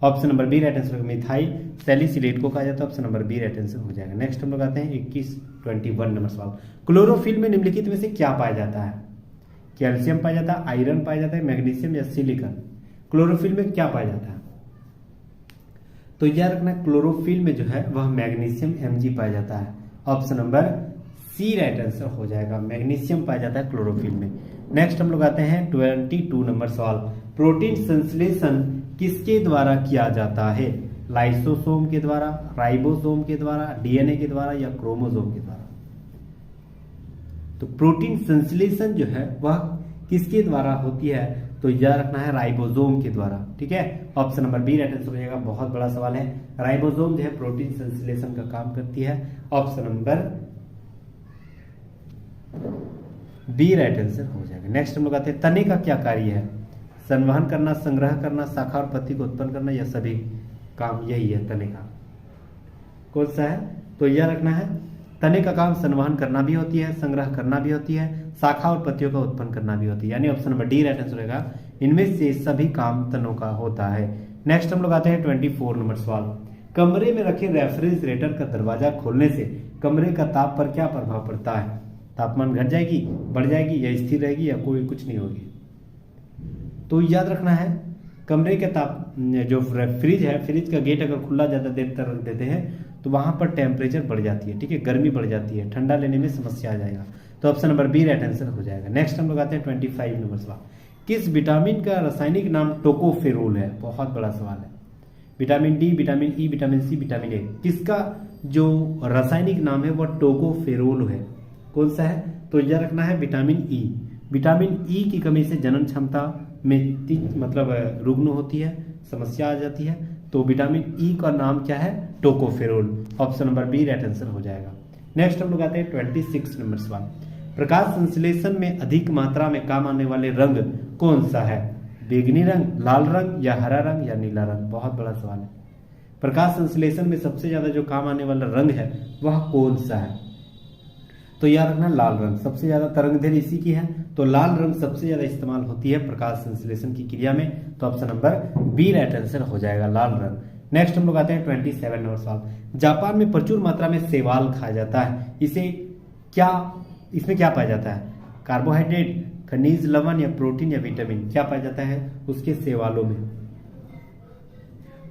option number B right answer. Methyl salicylate को कहा जाता है, option number B right answer हो जाएगा। नेक्स्ट हम लोग आते हैं 21 नंबर सवाल। क्लोरोफिल में निम्नलिखित में से क्या पाया जाता है, कैल्शियम पाया जाता है, आयरन पाया जाता है, मैग्नीशियम या सिलिकॉन। क्लोरोफिल में क्या पाया जाता है, तो याद रखना क्लोरोफिल में जो है वह मैग्नीशियम Mg पाया जाता है, option number C right answer हो जाएगा। मैग्नीशियम पाया जाता है क्लोरोफिल में। नेक्स्ट हम लोग आते हैं 22 नंबर सवाल। प्रोटीन संश्लेषण किसके द्वारा किया जाता है, लाइसोसोम के द्वारा, राइबोसोम के द्वारा, डीएनए के द्वारा या क्रोमोसोम के द्वारा। तो प्रोटीन संश्लेषण जो है वह किसके द्वारा होती है, तो याद रखना है राइबोसोम के द्वारा। ठीक है, option number B right answer हो जाएगा। बहुत बड़ा सवाल है, राइबोसोम जो है प्रोटीन संश्लेषण का काम करती है। Option number B right answer हो जाएगा। नेक्स्ट हम लोग आते हैं, तने का क्या कार्य है? संवहन करना, संग्रह करना, शाखा और पत्ती को उत्पन्न करना, या सभी काम यही है तने का? कौन सा है? तो यह रखना है, तने का काम संवहन करना भी होती है, संग्रह करना भी होती है, शाखा और पत्तियों का उत्पन्न करना भी होती है, यानी option number D right answer होगा। इनमें से सभी काम तनों का होता है। नेक्स्ट हम लोग आते हैं 24 नंबर सवाल। कमरे में रखे रेफ्रिजरेटर का दरवाजा खोलने से कमरे का ताप पर क्या प्रभाव पड़ता है? तापमान घट जाएगी, बढ़ जाएगी, या स्थिर रहेगी, या कोई कुछ नहीं होगी? तो याद रखना है, कमरे के ताप जो फ्रिज है, फ्रिज का गेट अगर खुला ज्यादा देर तक रख देते हैं तो वहां पर टेम्परेचर बढ़ जाती है। ठीक है, गर्मी बढ़ जाती है, ठंडा लेने में समस्या आ जाएगा। तो option number B right answer हो जाएगा। नेक्स्ट हम लोग आते हैं 25 नंबर सवाल। किस विटामिन का रासायनिक नाम टोकोफेरोल है? बहुत बड़ा सवाल है। Vitamin D, vitamin E, vitamin C, vitamin A, किसका जो रासायनिक नाम है वह टोकोफेरोल है? कौन सा है? तो यह रखना है विटामिन ई। विटामिन ई की कमी से जनन क्षमता में मतलब रुग्ण होती है, समस्या आ जाती है। तो विटामिन ई का नाम क्या है? Tocopherol. Option number B right answer हो जाएगा। नेक्स्ट हम लोग आते हैं 26 नंबर सवाल। प्रकाश संश्लेषण में अधिक मात्रा में काम आने वाले रंग कौन सा है? बैंगनी रंग, लाल रंग, या हरा रंग, या नीला रंग? बहुत बड़ा सवाल है। प्रकाश संश्लेषण में सबसे ज्यादा जो काम आने वाला रंग है वह कौन सा है? तो याद रखना लाल रंग, सबसे ज्यादा तरंगदैर्घ्य इसी की है। तो लाल रंग सबसे ज्यादा इस्तेमाल होती है प्रकाश संश्लेषण की क्रिया में। तो option number B right answer हो जाएगा, लाल रंग। नेक्स्ट हम लोग आते हैं 27 नंबर सवाल। जापान में प्रचुर मात्रा में शैवाल खाया जाता है, इसमें क्या पाया जाता है? कार्बोहाइड्रेट, खनिज, लवण, या प्रोटीन, या विटामिन? क्या पाया जाता है उसके शैवालों में?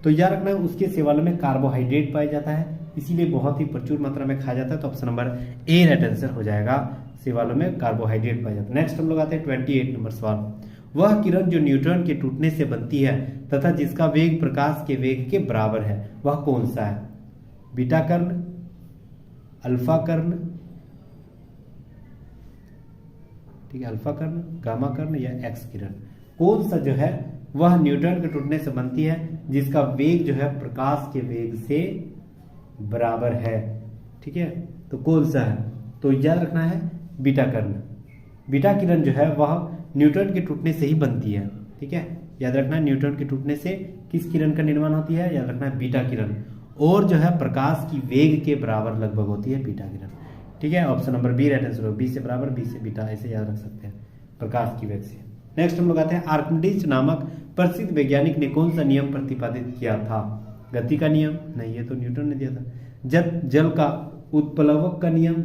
तो याद रखना है उसके शैवालों में कार्बोहाइड्रेट पाया जाता है, इसीलिए बहुत ही प्रचुर मात्रा में खाया जाता है। तो option number A right answer हो जाएगा, शैवालों में कार्बोहाइड्रेट पाया जाता है। नेक्स्ट हम लोग आते हैं 28 नंबर सवाल। वह किरण जो न्यूट्रॉन के टूटने से बनती है तथा जिसका वेग प्रकाश के वेग के बराबर है वह कौन सा है? बीटा कर्ण, अल्फा कर्ण, ठीक है, अल्फा कर्ण, गामा कर्ण, या एक्स किरण? कौन सा जो है वह न्यूट्रॉन के टूटने से बनती है जिसका वेग जो है प्रकाश के वेग से बराबर है? ठीक है, तो कौन सा है? तो याद रखना है बीटा कर्ण। बीटा किरण जो है वह न्यूट्रॉन के टूटने से ही बनती है। ठीक है, याद रखना है न्यूट्रॉन के टूटने से किस किरण का निर्माण होती है? याद रखना है बीटा किरण, और जो है प्रकाश की वेग के बराबर लगभग होती है बीटा किरण। ठीक है, option number B right answer हो। बी से बराबर, बी से बीटा, ऐसे याद रख सकते हैं, प्रकाश की वेग से। नेक्स्ट हम लोग आते हैं, आर्किमिडीज नामक प्रसिद्ध वैज्ञानिक ने कौन सा नियम प्रतिपादित किया था? गति का नियम? नहीं, ये तो न्यूटन ने दिया था। जल का उत्प्लवक का नियम?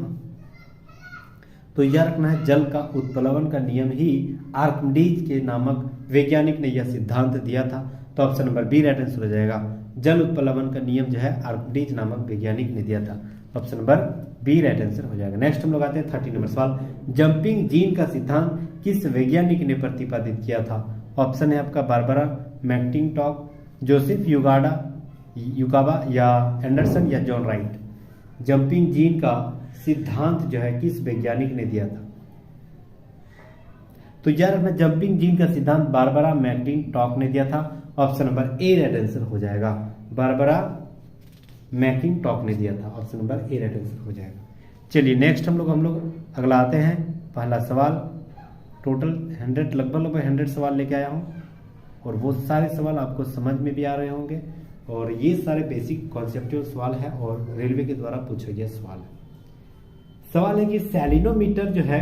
तो यह रखना है जल का उत्प्लवन का नियम ही आर्किमिडीज के नामक वैज्ञानिक ने यह सिद्धांत दिया था। तो option number B right answer हो जाएगा। जल उत्प्लवन का नियम जो है आर्किमिडीज नामक वैज्ञानिक ने दिया था। Option number B right answer हो जाएगा। नेक्स्ट हम लोग आते हैं 30 नंबर सवाल। जंपिंग जीन का सिद्धांत किस वैज्ञानिक ने प्रतिपादित किया था? ऑप्शन है आपका बारबरा मैक्टिंटॉक, जोसेफ युकावा, या एंडरसन, या जॉन राइट? जंपिंग जीन का सिद्धांत जो है किस वैज्ञानिक ने दिया था? तो यार अपना जंपिंग जीन का सिद्धांत बारबरा मैक्टिंटॉक ने दिया था। Option number A right answer हो जाएगा, बारबरा मैक्टिंटॉक ने दिया था। Option number A right answer हो जाएगा। चलिए नेक्स्ट हम लोग अगला आते हैं। पहला सवाल, टोटल 100 लगभग 100 सवाल लेके आया हूं, और वो सारे सवाल आपको समझ में भी आ रहे होंगे, और ये सारे बेसिक कॉन्सेप्चुअल सवाल है और रेलवे के द्वारा पूछा गया सवाल है। सवाल है कि सैलिनोमीटर जो है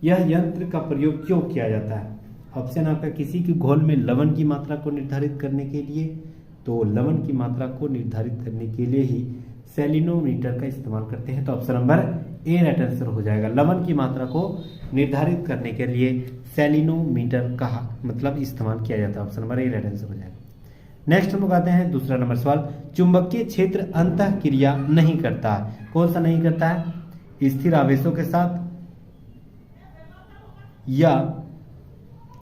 यह यंत्र का प्रयोग क्यों किया जाता है? ऑप्शन आपका किसी के घोल में लवण की मात्रा को निर्धारित करने के लिए, तो लवण की मात्रा को निर्धारित करने के लिए ही सैलिनोमीटर का इस्तेमाल करते हैं। तो option number A right answer हो जाएगा। लवण की मात्रा को निर्धारित करने के लिए सैलिनोमीटर का मतलब इस्तेमाल किया जाता है। Option number A right answer हो जाएगा। नेक्स्ट हम लोग आते हैं दूसरा नंबर सवाल। चुंबकीय क्षेत्र अंतः क्रिया नहीं करता है, कौन सा नहीं करता है? स्थिर आवेशों के साथ, या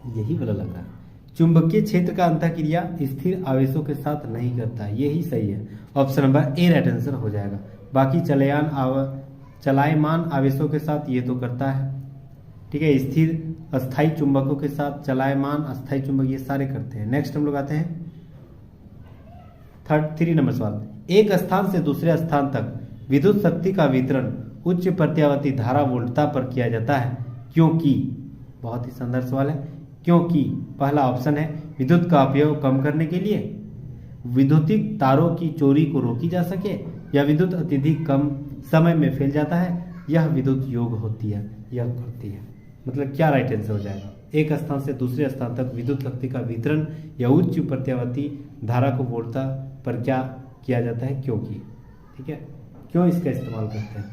यही वाला लग रहा है, चुंबकीय क्षेत्र का अंतः क्रिया स्थिर आवेशों के साथ नहीं करता है, यही सही है। Option number A right answer हो जाएगा। बाकी चलायमान आवेशों के साथ ये तो करता है। ठीक है, स्थिर अस्थायी चुंबकों के साथ चलायमान अस्थायी चुंबक, ये सारे करते हैं। नेक्स्ट हम लोग आते हैं 3 नंबर सवाल। एक स्थान से दूसरे स्थान तक विद्युत शक्ति का वितरण उच्च प्रत्यावर्ती धारा वोल्टता पर किया जाता है क्योंकि, बहुत ही शानदार सवाल है, क्योंकि पहला ऑप्शन है विद्युत का उपयोग कम करने के लिए, विद्युतिक तारों की चोरी को रोकी जा सके, या विद्युत अत्यधिक कम समय में फैल जाता है, यह विद्युत योग होती है, यह करती है। मतलब क्या राइट आंसर हो जाएगा? एक स्थान से दूसरे स्थान तक विद्युत शक्ति का वितरण या उच्च प्रत्यावर्ती धारा को वोल्टता पर क्या किया जाता है क्योंकि, ठीक है, क्यों इसका इस्तेमाल करते हैं?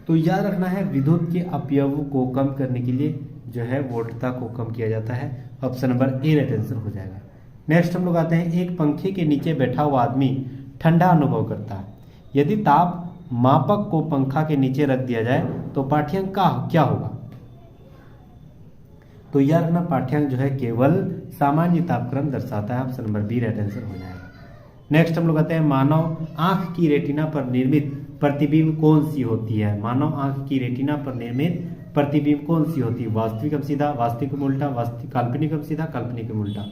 तो याद रखना है विद्युत के अपव्यय को कम करने के लिए जो है वोल्टता को कम किया जाता है। Option number A right answer हो जाएगा। नेक्स्ट हम लोग आते हैं, एक पंखे के नीचे बैठा हुआ आदमी ठंडा अनुभव करता है। यदि ताप मापक को पंखा के नीचे रख दिया जाए तो पाठ्यांक का क्या होगा? तो याद रखना पाठ्यांक जो है केवल सामान्य तापक्रम दर्शाता है। Option number B right answer हो जाएगा। नेक्स्ट हम लोग आते हैं, मानव आंख की रेटिना पर निर्मित प्रतिबिंब कौन सी होती है? मानव आंख की रेटिना पर निर्मित प्रतिबिंब कौन सी होती है? वास्तविक एवं सीधा, वास्तविक एवं उल्टा, वास्तविक काल्पनिक एवं सीधा, काल्पनिक एवं उल्टा,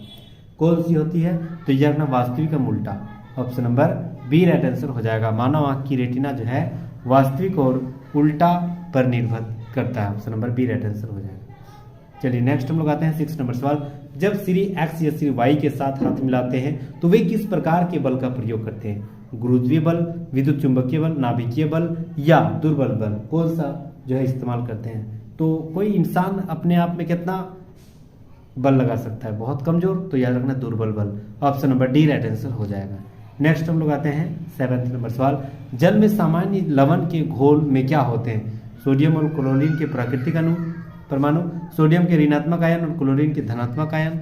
कौन सी होती है? तो यह रखना वास्तविक एवं उल्टा। Option number B right answer हो जाएगा। मानव आंख की रेटिना जो है वास्तविक और उल्टा पर निर्भर करता है। Option number B right answer हो जाएगा। चलिए नेक्स्ट हम लोग आते हैं 6 नंबर सवाल। जब श्री एक्स या श्री वाई के साथ हाथ मिलाते हैं तो वे किस प्रकार के बल का प्रयोग करते हैं? गुरुत्वीय बल, विद्युत चुंबकीय बल, नाभिकीय बल या दुर्बल बल, कौन सा जो है इस्तेमाल करते हैं? तो कोई इंसान अपने आप में कितना बल लगा सकता है? बहुत कमजोर, तो याद रखना दुर्बल बल। Option number D right answer हो जाएगा। नेक्स्ट हम लोग आते हैं 7 नंबर सवाल। जल में सामान्य लवण के घोल में क्या होते हैं? सोडियम और क्लोरीन के प्राकृतिक अणु परमाणु, सोडियम के ऋणात्मक आयन और क्लोरीन के धनात्मक आयन,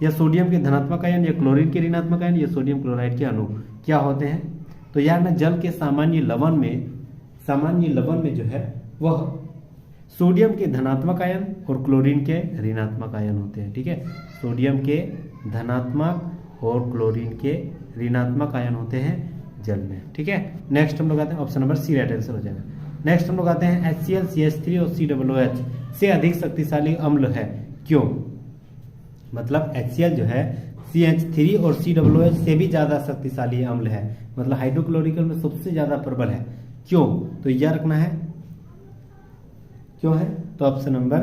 या सोडियम के धनात्मक आयन या क्लोरीन के ऋणात्मक आयन या सोडियम क्लोराइड के अणु क्या होते हैं? तो यार ना जल के सामान्य लवण में जो है वह सोडियम के धनात्मक आयन और क्लोरीन के ऋणात्मक आयन होते हैं। ठीक है, सोडियम के धनात्मक और क्लोरीन के ऋणात्मक आयन होते हैं जल में। ठीक है, नेक्स्ट हम लोग आते हैं, option number C right answer हो जाएगा। नेक्स्ट हम लोग आते हैं HCl, CH3 और COOH से अधिक शक्तिशाली अम्ल है, क्यों? मतलब HCl जो है CH3 और COOH से भी ज्यादा शक्तिशाली अम्ल है, मतलब हाइड्रोक्लोरिकल में सबसे ज्यादा प्रबल है, क्यों? तो यह रखना है क्यों है, तो option number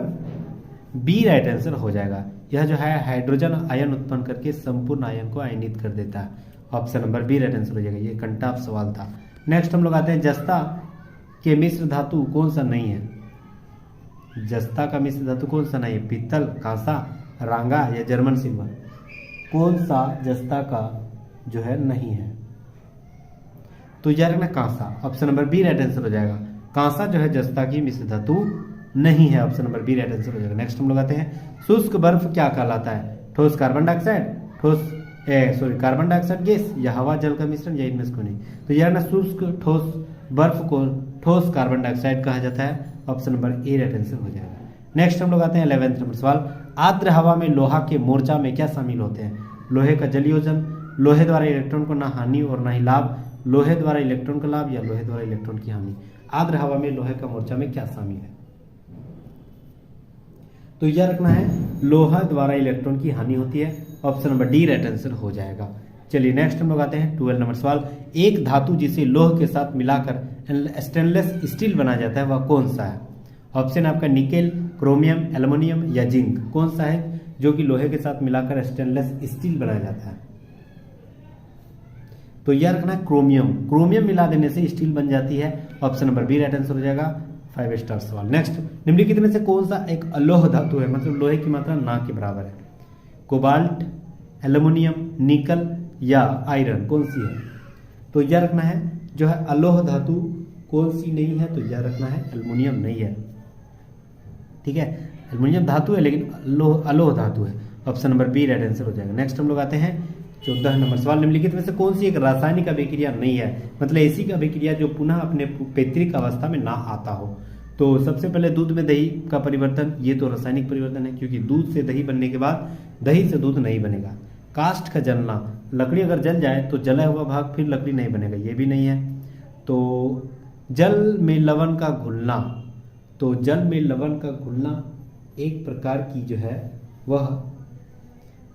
B right answer हो जाएगा। यह जो है हाइड्रोजन आयन उत्पन्न करके संपूर्ण आयन को आयनित कर देता है। Option number B right answer हो जाएगा। ये कंटाप सवाल था। नेक्स्ट हम लोग आते हैं, जस्ता के मिश्र धातु कौन सा नहीं है? जस्ता का मिश्र धातु कौन सा नहीं है? पीतल, कांसा, रांगा या जर्मन सिल्वर, कौन सा जस्ता का जो है नहीं है? तो यह रखना कांसा। Option number B right answer हो जाएगा। कांसा जो है जस्ता की मिश्र धातु नहीं है। Option number B right answer हो जाएगा। नेक्स्ट हम लोग आते हैं, शुष्क बर्फ क्या कहलाता है? ठोस carbon dioxide, carbon dioxide gas या हवा जल का मिश्रण या इनमें से कोई नहीं। तो यह ना शुष्क ठोस बर्फ को ठोस कार्बन डाइऑक्साइड कहा जाता है। Option number A right answer हो जाएगा। नेक्स्ट हम लोग आते हैं 11 नंबर सवाल। आर्द्र हवा में लोहा के मोर्चा में क्या शामिल होते हैं? लोहे का जलयोजन, लोहे द्वारा इलेक्ट्रॉन को ना हानि और ना ही लाभ, लोहे द्वारा इलेक्ट्रॉन का लाभ या लोहे द्वारा इलेक्ट्रॉन की हानि। आर्द्र हवा में लोहे का मोर्चा में क्या शामिल है? तो यह रखना है लोहा द्वारा इलेक्ट्रॉन की हानि होती है। Option number D right answer हो जाएगा। चलिए नेक्स्ट हम लोग आते हैं 12 नंबर सवाल। एक धातु जिसे लोह के साथ मिलाकर स्टेनलेस स्टील बनाया जाता है वह कौन सा है? ऑप्शन आपका निकेल, क्रोमियम, एल्युमिनियम या जिंक, कौन सा है जो कि लोहे के साथ मिलाकर स्टेनलेस स्टील बनाया जाता है? तो यह रखना है क्रोमियम। क्रोमियम मिला देने से स्टील बन जाती है। Option number B right answer हो जाएगा। 5 स्टार सवाल। नेक्स्ट, निम्नलिखित में से कौन सा एक अलोह धातु है, मतलब लोहे की मात्रा ना के बराबर है? कोबाल्ट, एल्युमिनियम, निकल या आयरन, कौन सी है? तो यह रखना है जो है अलोह धातु कौन सी नहीं है? तो यह रखना है एल्युमिनियम नहीं है। ठीक है, एल्युमिनियम धातु है लेकिन अलोह धातु है। Option number B right answer हो जाएगा। नेक्स्ट हम लोग आते हैं 14 नंबर सवाल। निम्नलिखित में से कौन सी एक रासायनिक अभिक्रिया नहीं है, मतलब ऐसी अभिक्रिया जो पुनः अपने पैतृक अवस्था में ना आता हो? तो सबसे पहले दूध में दही का परिवर्तन, ये तो रासायनिक परिवर्तन है क्योंकि दूध से दही बनने के बाद दही से दूध नहीं बनेगा। काष्ठ का जलना, लकड़ी अगर जल जाए तो जला हुआ भाग फिर लकड़ी नहीं बनेगा, ये भी नहीं है। तो जल में लवण का घुलना, तो जल में लवण का घुलना एक प्रकार की जो है वह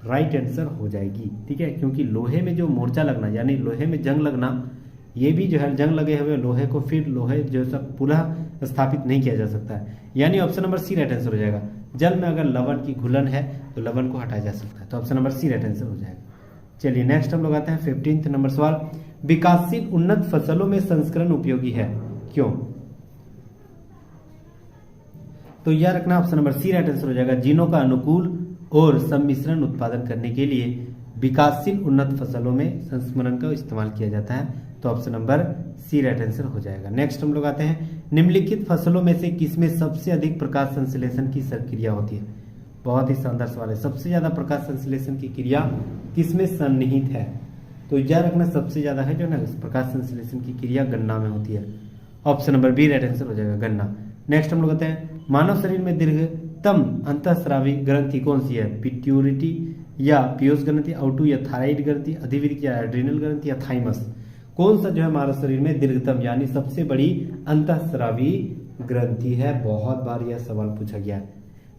राइट आंसर हो जाएगी। ठीक है, क्योंकि लोहे में जो मोर्चा लगना यानी लोहे में जंग लगना, ये भी जो है जंग लगे हुए लोहे को फिर लोहे जो सब पुनः स्थापित नहीं किया जा सकता है, यानी option number C right answer हो जाएगा। जल में अगर लवण की घुलन है तो लवण को हटाया जा सकता है, तो option number C right answer हो जाएगा। चलिए नेक्स्ट हम लोग आते हैं 15 नंबर सवाल। विकासशील उन्नत फसलों में संस्करण उपयोगी है, क्यों? तो यह रखना option number C right answer हो जाएगा। जीनों का अनुकूल और सम्मिश्रण उत्पादन करने के लिए विकासशील उन्नत फसलों में संस्करण का इस्तेमाल किया जाता है, तो option number C right answer हो जाएगा। नेक्स्ट हम लोग आते हैं निम्नलिखित फसलों में से किसमें सबसे अधिक प्रकाश संश्लेषण की क्रिया होती है? बहुत ही शानदार सवाल है। सबसे ज्यादा प्रकाश संश्लेषण की क्रिया किसमें सन्निहित है? तो यह रखना सबसे ज्यादा है जो ना प्रकाश संश्लेषण की क्रिया गन्ना में होती है, option number B right answer हो जाएगा, गन्ना। नेक्स्ट हम लोग आते हैं मानव शरीर में दीर्घतम अंतःस्रावी ग्रंथि कौन सी है? पिट्यूटरी या पीयूष ग्रंथि, आउटू या थायराइड ग्रंथि, अधिविरिक या एड्रिनल ग्रंथि या थाइमस? कौन सा जो है हमारे शरीर में दीर्घतम यानी सबसे बड़ी अंतःस्रावी ग्रंथि है? बहुत बार यह सवाल पूछा गया है,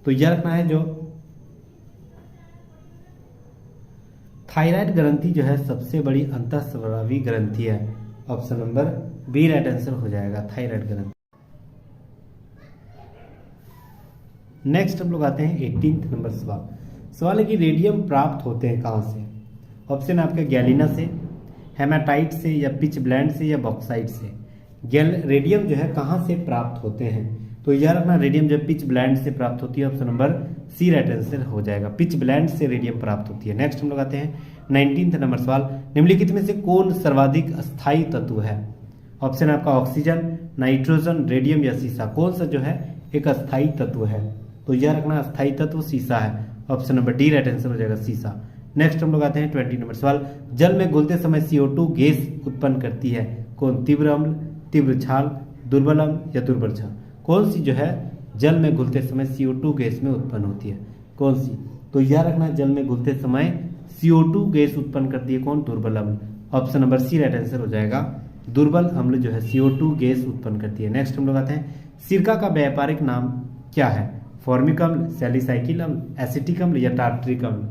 तो यह रखना है जो थायराइड ग्रंथि जो है सबसे बड़ी अंतःस्रावी ग्रंथि है, option number B right answer हो जाएगा, थायराइड ग्रंथि। नेक्स्ट हम लोग आते हैं 18 नंबर सवाल। सवाल है कि रेडियम प्राप्त होते हैं कहां से? ऑप्शन आपका गैलिना से, हेमाटाइट से या पिच ब्लेंड से या बॉक्साइट से। रेडियम जो है कहां से प्राप्त होते हैं? तो यह रखना रेडियम जो पिच ब्लेंड से प्राप्त होती है, option number C right answer हो जाएगा, पिच ब्लेंड से रेडियम प्राप्त होती है। नेक्स्ट हम लोग आते हैं 19 नंबर सवाल। निम्नलिखित में से कौन सर्वाधिक अस्थायी तत्व है? ऑप्शन आपका ऑक्सीजन, नाइट्रोजन, रेडियम या सीसा। कौन सा जो है एक अस्थायी तत्व है? तो यह रखना अस्थायी तत्व सीसा है, option number D right answer हो जाएगा, सीसा। नेक्स्ट हम लोग आते हैं 20 नंबर सवाल। जल में घुलते समय CO2 गैस उत्पन्न करती है, कौन? तीव्र अम्ल, तीव्र छाल, दुर्बल अम्ल या दुर्बल छाल? कौन सी जो है जल में घुलते समय CO2 गैस में उत्पन्न होती है, कौन सी? तो यह रखना जल में घुलते समय CO2 गैस उत्पन्न करती है, कौन? दुर्बल अम्ल, option number C right answer हो जाएगा, दुर्बल अम्ल जो है CO2 गैस उत्पन्न करती है। नेक्स्ट हम लोग आते हैं सिरका का व्यापारिक नाम क्या है? फॉर्मिक अम्ल, सैलिसाइलिक अम्ल, एसिटिक अम्ल या टार्टरिक अम्ल?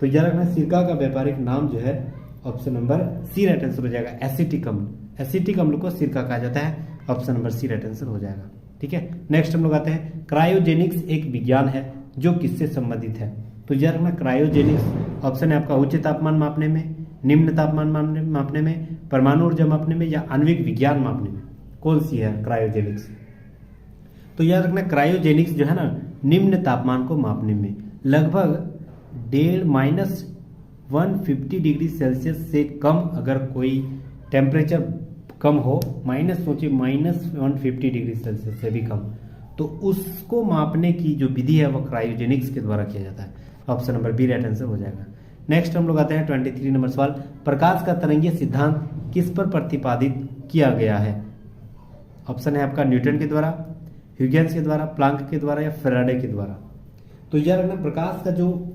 तो यह रखना सिरका का व्यापारिक नाम जो है option number C right answer हो जाएगा, एसिटिक अम्ल। एसिटिक अम्ल को सिरका कहा जाता है, option number C right answer हो जाएगा। ठीक है, नेक्स्ट हम लोग आते हैं क्रायोजेनिक्स एक विज्ञान है जो किससे संबंधित है? तो यह रखना क्रायोजेनिक्स ऑप्शन है आपका उच्च तापमान मापने में, निम्न तापमान मापने में, परमाणु ऊर्जा मापने में या आणविक विज्ञान मापने में। कौन सी है क्रायोजेनिक्स? तो याद रखना क्रायोजेनिक्स जो है ना निम्न तापमान को मापने में, लगभग -150 डिग्री सेल्सियस से कम अगर कोई टेम्परेचर कम हो, सोचिए -150 डिग्री सेल्सियस से भी कम, तो उसको मापने की जो विधि है वो क्रायोजेनिक्स के द्वारा किया जाता है, option number B right answer हो जाएगा। नेक्स्ट हम लोग आते हैं 23 नंबर सवाल। प्रकाश का तरंगीय सिद्धांत किस पर प्रतिपादित किया गया है? ऑप्शन है आपका न्यूटन के द्वारा, ह्यूजेंस के द्वारा, प्लांक के द्वारा या फैराडे के द्वारा। तो यह रखना प्रकाश का जो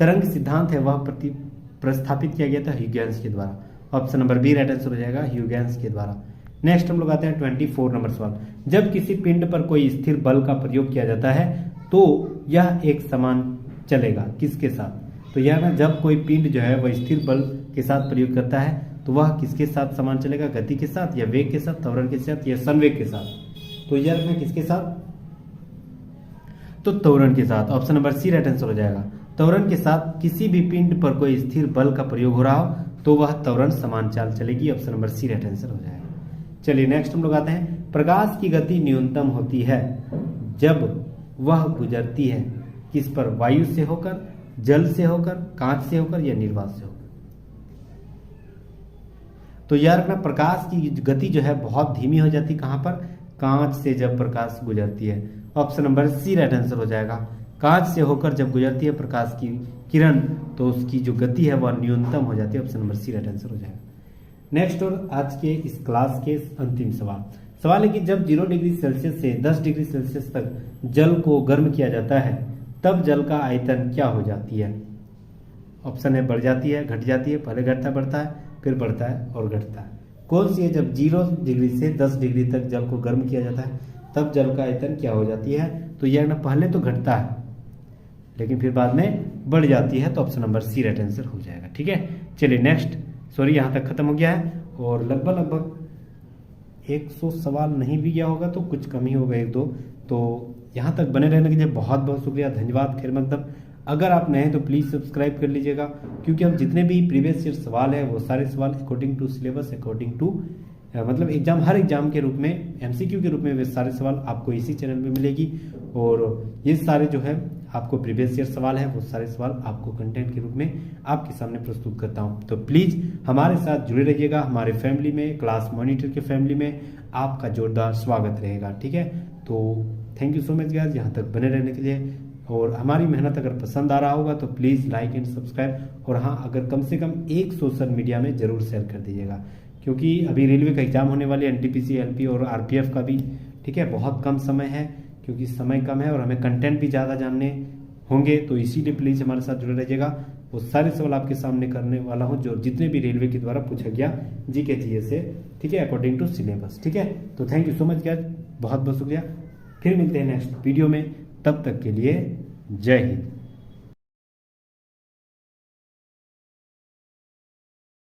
तरंग सिद्धांत है वह प्रस्थापित किया गया था ह्यूजेंस के द्वारा, option number B right answer हो जाएगा, ह्यूजेंस के द्वारा। नेक्स्ट हम लोग आते हैं 24 नंबर सवाल। जब किसी पिंड पर कोई स्थिर बल का प्रयोग किया जाता है तो यह एक समान चलेगा, किसके साथ? तो यह ना जब कोई पिंड जो है वह स्थिर बल के साथ प्रयोग करता है तो वह किसके साथ समान चलेगा? गति के साथ या वेग के साथ, त्वरण के साथ या संवेग के साथ? तो यह रखना किसके साथ? तो त्वरण के साथ, option number C right answer हो जाएगा। त्वरण के साथ किसी भी पिंड पर कोई स्थिर बल का प्रयोग हो रहा हो तो वह त्वरण समान चाल चलेगी, option number C right answer हो जाएगा। चलिए नेक्स्ट हम लोग आते हैं प्रकाश की गति न्यूनतम होती है जब वह गुजरती है किस पर? वायु से होकर, जल से होकर, कांच से होकर या निर्वात से होकर? तो याद रखना प्रकाश की गति जो है बहुत धीमी हो जाती है, कहां पर? कांच से जब प्रकाश गुजरती है, option number C right answer हो जाएगा। कांच से होकर जब गुजरती है प्रकाश की किरण तो उसकी जो गति है वह न्यूनतम हो जाती है, option number C right answer हो जाएगा। नेक्स्ट और आज के इस क्लास के अंतिम सवाल है कि जब 0 डिग्री सेल्सियस से 10 डिग्री सेल्सियस तक जल को गर्म किया जाता है तब जल का आयतन क्या हो जाती है? ऑप्शन है बढ़ जाती है, घट जाती है, पहले घटता बढ़ता है, फिर बढ़ता है और घटता है। कौन सी है जब 0 डिग्री से 10 डिग्री तक जल को गर्म किया जाता है तब जल का आयतन क्या हो जाती है, तो यह ना पहले तो घटता है लेकिन फिर बाद में बढ़ जाती है, तो option number C right answer हो जाएगा। ठीक है, चलिए नेक्स्ट, सॉरी यहाँ तक खत्म हो गया है और लगभग 100 सवाल नहीं भी गया होगा तो कुछ कम ही होगा 1-2। तो यहाँ तक बने रहने के लिए बहुत बहुत शुक्रिया, धन्यवाद, खैर मकदम। अगर आप नए हैं तो प्लीज़ सब्सक्राइब कर लीजिएगा, क्योंकि हम जितने भी प्रीवियस ईयर सवाल है वो सारे सवाल according to syllabus, according to मतलब एग्जाम, हर एग्जाम के रूप में एमसीक्यू के रूप में वे सारे सवाल आपको इसी चैनल में मिलेगी। और ये सारे जो है आपको प्रीवियस ईयर सवाल है वो सारे सवाल आपको कंटेंट के रूप में आपके सामने प्रस्तुत करता हूँ। तो प्लीज़ हमारे साथ जुड़े रहिएगा, हमारे फैमिली में, क्लास मॉनिटर के फैमिली में आपका जोरदार स्वागत रहेगा। ठीक है, तो thank you so much guys यहाँ तक बने रहने के लिए। और हमारी मेहनत अगर पसंद आ रहा होगा तो प्लीज़ लाइक एंड सब्सक्राइब, और हाँ अगर कम से कम एक सोशल मीडिया में ज़रूर शेयर कर दीजिएगा, क्योंकि अभी रेलवे का एग्जाम होने वाली है, एनटीपीसी, एलपी और आरपीएफ का भी। ठीक है, बहुत कम समय है, क्योंकि समय कम है और हमें कंटेंट भी ज़्यादा जानने होंगे, तो इसीलिए प्लीज़ हमारे साथ जुड़े रहिएगा। वो सारे सवाल आपके सामने करने वाला हूँ जो जितने भी रेलवे के द्वारा पूछा गया जीके जीएस से, ठीक है, अकॉर्डिंग टू सिलेबस। ठीक है, तो thank you so much guys, बहुत बहुत शुक्रिया। फिर मिलते हैं नेक्स्ट वीडियो में, तब तक के लिए जय हिंद।